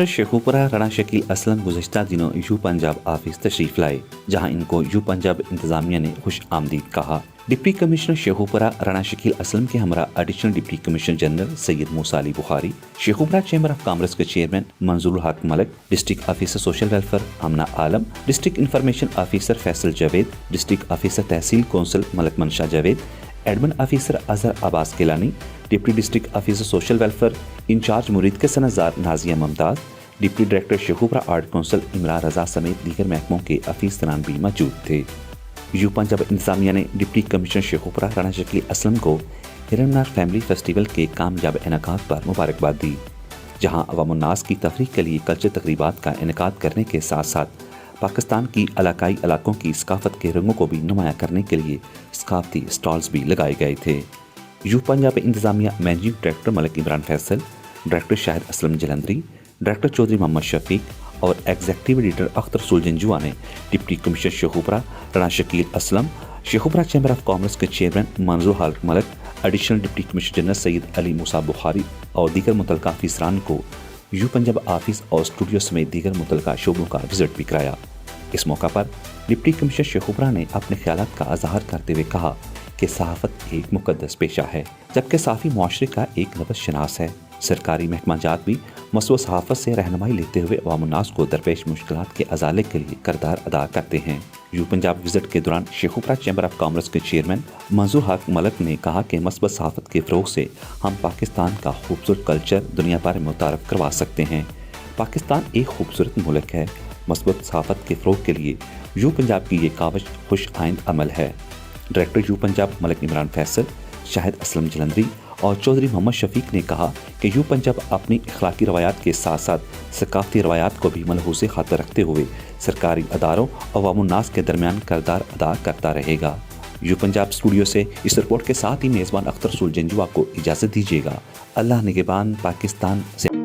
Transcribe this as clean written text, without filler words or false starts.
Commissioner Sheikhupura Rana Shakeel Aslam गुज़श्ता दिनों you Punjab office तशरीफ़ लाए, जहां इनको यू पंजाब इंतज़ामिया ने खुश आमदीद कहा। डिप्टी कमिश्नर शेखुपुरा राणा शकील असलम के हमरा additional deputy commissioner general Syed Musa Ali Bukhari, Sheikhupura chamber of commerce के chairman Manzoor Haq Malik, district officer social welfare Amna Alam, district information officer Faisal Javed, district officer tehsil council Malik Mansha Javed, admin officer Azhar Abbas Kelani, deputy district officer social welfare incharge Muridke सनज़ार Nazia Mumtaz, deputy director Sheikhupura art council Imran रजा समेत दीगर महकमों के अफीसरान भी मौजूद थे। U Punjab इंतज़ामिया ने deputy commissioner Sheikhupura Rana Shakeel Aslam को हिरननार फैमिली फेस्टिवल के कामयाब इनेकाद पर मुबारकबाद दी, जहाँ अवामुन्नास की तफरीक के लिए कल्चर तकरीबात का इनेकाद करने के साथ साथ पाकिस्तान की इलाकाई इलाकों की सकाफत के रंगों को भी नुमायाँ करने के लिए सकाफती स्टॉल्स भी लगाए गए थे। यू पंजाब इंतज़ामिया managing director Malik Imran Faisal, director Shahid Aslam Jalandhari, director Chaudhry Mohammad Shafiq और एग्जीक्यूटिव एडिटर अख्तर सुलझंजुआ ने deputy commissioner Sheikhupura Rana Shakeel Aslam, Sheikhupura chamber of commerce के chairman Manzoor Haq Malik, additional deputy commissioner general Syed Ali Musa Bukhari और दीगर मुतलका अफीसरान को यू पंजाब ऑफिस और स्टूडियो समेत दीगर मुतलका शोबों का विजिट भी कराया। इस मौका पर डिप्टी कमिश्नर शेखुपुरा ने अपने ख्यालात का इजहार करते हुए कहा कि सहाफ़त एक मुक़द्दस पेशा है, जबकि साफ़ी मुआशरे का एक नबज़ शनास है। सरकारी महकमा जात भी मसलो सहाफ़त से रहनुमाई लेते हुए अवामुन्नास को दरपेश मुश्किलात के अजाले के लिए किरदार अदा करते हैं। यू पंजाब विजिट के दौरान शेखुपुरा चैम्बर ऑफ कॉमर्स के चेयरमैन मंजूर हक मलक ने कहा कि मस्बत सहाफ़त के फ़रोग़ से हम पाकिस्तान का खूबसूरत कल्चर दुनिया भर में मुतारफ़ करवा सकते हैं। पाकिस्तान एक खूबसूरत मुल्क है। मस्बत सहाफ़त के फ़रोग़ के लिए यू पंजाब की ये कावश खुश आइंद अमल है। डायरेक्टर यू पंजाब मलिक इमरान फैसल, शाहिद असलम जलंधरी और चौधरी मोहम्मद शफीक ने कहा कि यू पंजाब अपनी अखलाकी रवायात के साथ साथ सकाफती रवायात को भी मलहूज़ खातर रखते हुए सरकारी अदारों और अवामुन्नास के दरमियान किरदार अदा करता रहेगा। यू पंजाब स्टूडियो से इस रिपोर्ट के साथ ही मेज़बान अख्तर सुलझंजुआ को इजाज़त दीजिएगा। अल्लाह निगहबान पाकिस्तान से।